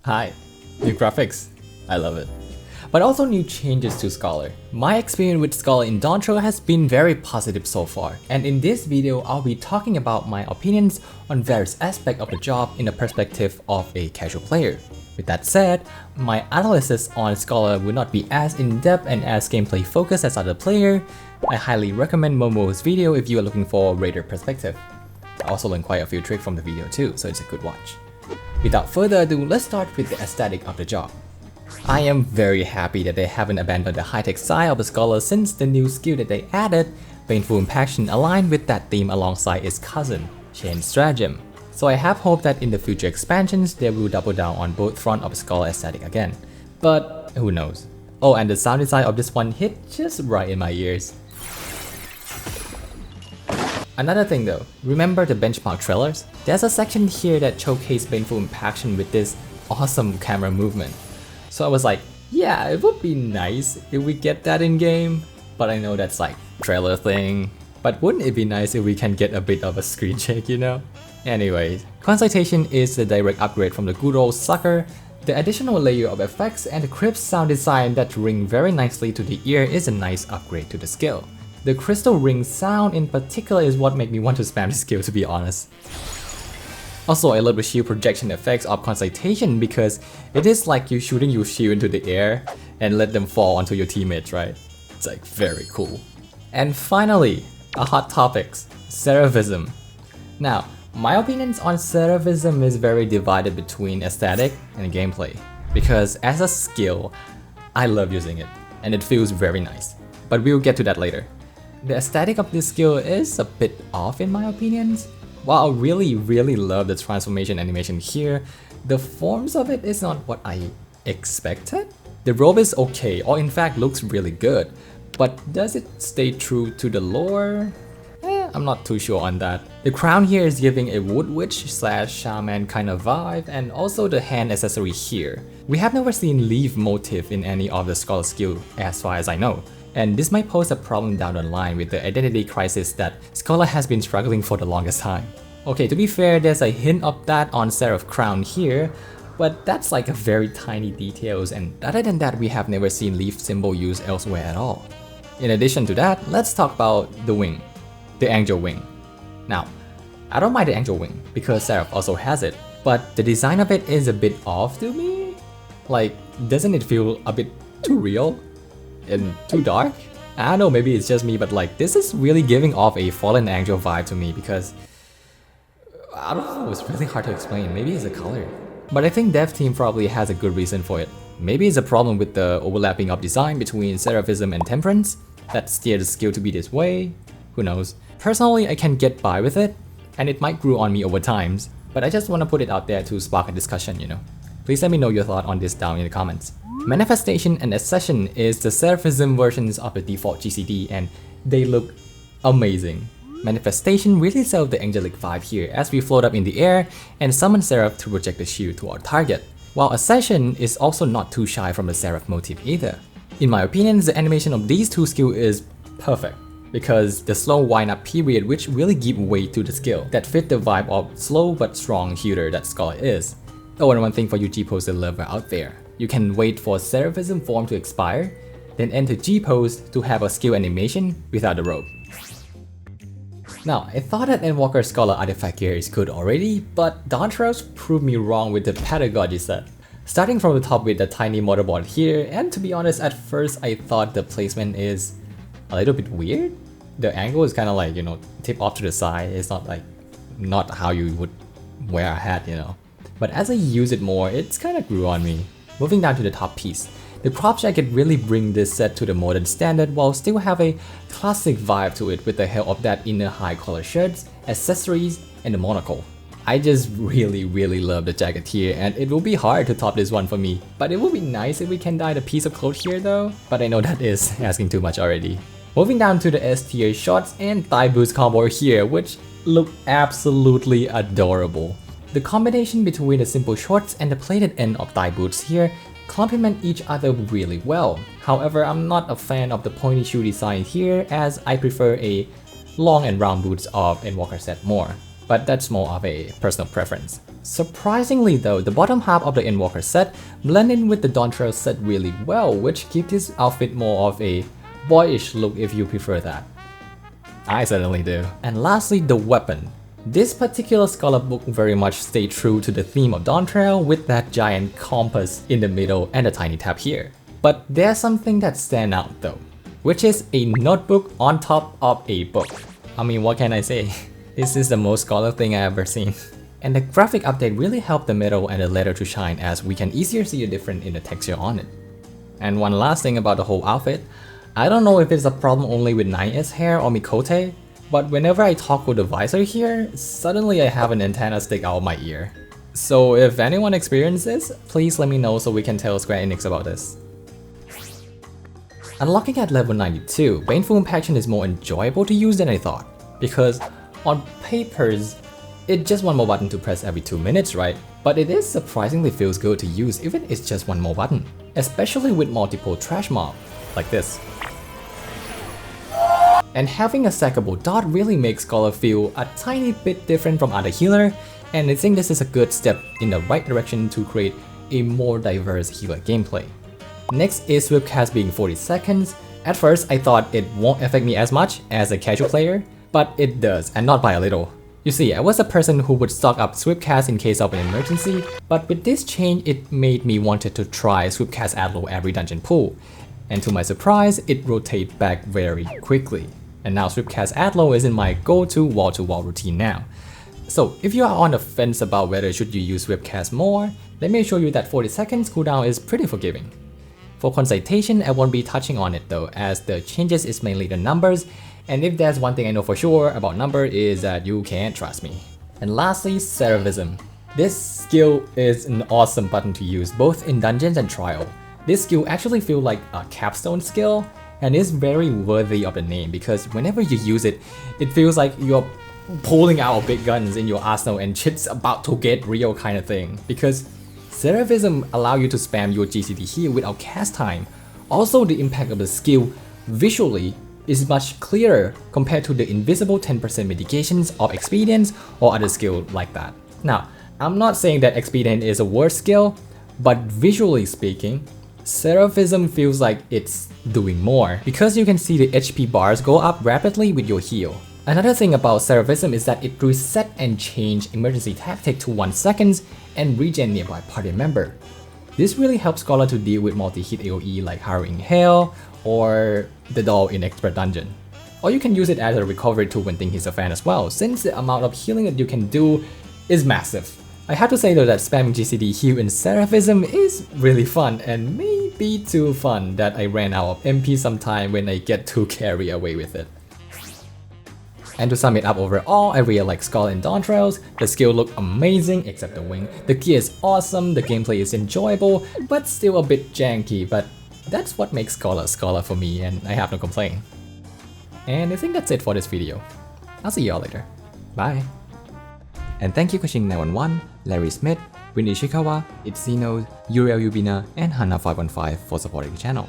Hi, new graphics, I love it. But also new changes to Scholar. My experience with Scholar in Dawntrail has been very positive so far, and in this video I'll be talking about my opinions on various aspects of the job in the perspective of a casual player. With that said, my analysis on Scholar will not be as in-depth and as gameplay focused as other player. I highly recommend Momo's video if you are looking for a raider perspective. I also learned quite a few tricks from the video too, so it's a good watch. Without further ado, let's start with the aesthetic of the job. I am very happy that they haven't abandoned the high-tech side of the Scholar since the new skill that they added, Painful Impaction, aligned with that theme alongside its cousin, Chain Stratagem. So I have hope that in the future expansions they will double down on both front of Scholar aesthetic again. But who knows. Oh, and the sound design of this one hit just right in my ears. Another thing though, remember the benchmark trailers? There's a section here that showcased Painful Impaction with this awesome camera movement. So I was like, yeah, it would be nice if we get that in game. But I know that's like trailer thing. But wouldn't it be nice if we can get a bit of a screen check, you know? Anyways, Consultation is the direct upgrade from the good old Sucker. The additional layer of effects and the crisp sound design that ring very nicely to the ear is a nice upgrade to the skill. The crystal ring sound in particular is what made me want to spam this skill, to be honest. Also, I love the shield projection effects of Consultation because it is like you shooting your shield into the air and let them fall onto your teammates, right? It's like very cool. And finally, a hot topic, Seraphism. Now, my opinions on Seraphism is very divided between aesthetic and gameplay, because as a skill, I love using it and it feels very nice, but we'll get to that later. The aesthetic of this skill is a bit off in my opinions. While I really love the transformation animation here, the forms of it is not what I expected. The robe is okay, or in fact looks really good, but does it stay true to the lore? I'm not too sure on that. The crown here is giving a wood witch / shaman kind of vibe, and also the hand accessory here. We have never seen leaf motif in any of the Scholar skill as far as I know. And this might pose a problem down the line with the identity crisis that Scholar has been struggling for the longest time. Okay, to be fair, there's a hint of that on Seraph Crown here, but that's like a very tiny details, and other than that we have never seen leaf symbol used elsewhere at all. In addition to that, let's talk about the wing, the angel wing. Now, I don't mind the angel wing because Seraph also has it, but the design of it is a bit off to me. Like, doesn't it feel a bit too real? And too dark? I don't know, maybe it's just me, but like this is really giving off a fallen angel vibe to me because I don't know, it's really hard to explain. Maybe it's a color. But I think dev team probably has a good reason for it. Maybe it's a problem with the overlapping of design between Seraphism and Temperance that steer the skill to be this way. Who knows? Personally, I can get by with it, and it might grow on me over times, but I just want to put it out there to spark a discussion, you know. Please let me know your thought on this down in the comments. Manifestation and Accession is the Seraphism versions of the default GCD, and they look amazing. Manifestation really sells the angelic vibe here as we float up in the air and summon Seraph to project the shield to our target, while Accession is also not too shy from the Seraph motif either. In my opinion, the animation of these two skills is perfect, because the slow wind-up period which really give weight to the skill that fit the vibe of slow but strong healer that Scholar is. Oh, and one thing for you G-Poster lover out there. You can wait for Seraphism form to expire, then enter G-Pose to have a skill animation without the robe. Now, I thought that Endwalker Scholar artifact gear is good already, but Dawntrails proved me wrong with the pedagogy set. Starting from the top with the tiny motherboard here, and to be honest, at first I thought the placement is a little bit weird. The angle is kind of like, you know, tip off to the side. It's not how you would wear a hat, you know. But as I use it more, it's kind of grew on me. Moving down to the top piece, the crop jacket really brings this set to the modern standard while still have a classic vibe to it with the help of that inner high collar shirts, accessories, and the monocle. I just really love the jacket here, and it will be hard to top this one for me. But it would be nice if we can dye the piece of clothes here though, but I know that is asking too much already. Moving down to the S tier shorts and thigh boots combo here, which look absolutely adorable. The combination between the simple shorts and the plated end of thigh boots here complement each other really well. However, I'm not a fan of the pointy shoe design here as I prefer a long and round boots of Endwalker set more. but that's more of a personal preference. Surprisingly though, the bottom half of the Endwalker set blend in with the Dawntrail set really well, which gives this outfit more of a boyish look if you prefer that. I certainly do. And lastly, the weapon. This particular Scholar book very much stayed true to the theme of Dawntrail with that giant compass in the middle and a tiny tab here. But there's something that stands out though, which is a notebook on top of a book. I mean, what can I say? This is the most Scholar thing I've ever seen. And the graphic update really helped the metal and the leather to shine, as we can easier see the difference in the texture on it. And one last thing about the whole outfit, I don't know if it's a problem only with 9S hair or Mikote, but whenever I toggle the visor here, suddenly I have an antenna stick out of my ear. So if anyone experiences this, please let me know so we can tell Square Enix about this. Unlocking at level 92, Baneful Impaction is more enjoyable to use than I thought, because on papers, it's just one more button to press every 2 minutes, right? But it is surprisingly feels good to use even if it's just one more button, especially with multiple trash mob, like this. And having a stackable dot really makes Scholar feel a tiny bit different from other healer, and I think this is a good step in the right direction to create a more diverse healer gameplay. Next is Swiftcast being 40 seconds. At first I thought it won't affect me as much as a casual player, but it does, and not by a little. You see, I was a person who would stock up Swiftcast in case of an emergency, but with this change it made me wanted to try Swiftcast Adlo every dungeon pull, and to my surprise, it rotates back very quickly. And now Swiftcast Adlo is in my go-to wall-to-wall routine now. So if you are on the fence about whether should you use Swiftcast more, let me show you that 40 seconds cooldown is pretty forgiving. For Concitation, I won't be touching on it though, as the changes is mainly the numbers, and if there's one thing I know for sure about number is that you can't trust me. And lastly, Seraphism. This skill is an awesome button to use both in dungeons and trial. This skill actually feels like a capstone skill, and is very worthy of the name because whenever you use it, it feels like you're pulling out big guns in your arsenal and shit's about to get real kind of thing. Because Seraphism allows you to spam your GCD heal without cast time. Also, the impact of the skill visually is much clearer compared to the invisible 10% mitigations of Expedience or other skill like that. Now, I'm not saying that Expedient is a worse skill, but visually speaking, Seraphism feels like it's doing more because you can see the HP bars go up rapidly with your heal. Another thing about Seraphism is that it reset and change emergency tactic to 1 second and regen nearby party member. This really helps Scholar to deal with multi-hit AoE like Harrowing Hail or the doll in Expert Dungeon. Or you can use it as a recovery tool when things hits a fan as well, since the amount of healing that you can do is massive. I have to say though that spamming GCD heal in Seraphism is really fun and maybe too fun that I ran out of MP sometime when I get too carried away with it. And to sum it up overall, I really like Scholar and Dawntrails. The skill look amazing except the wing. The gear is awesome, the gameplay is enjoyable, but still a bit janky, but that's what makes Scholar Scholar for me and I have no complaint. And I think that's it for this video. I'll see y'all later. Bye! And thank you for Lv.100, Larry Smith, Winnie Ishikawa, Itzino, Uriel Yubina, and Hana515 for supporting the channel.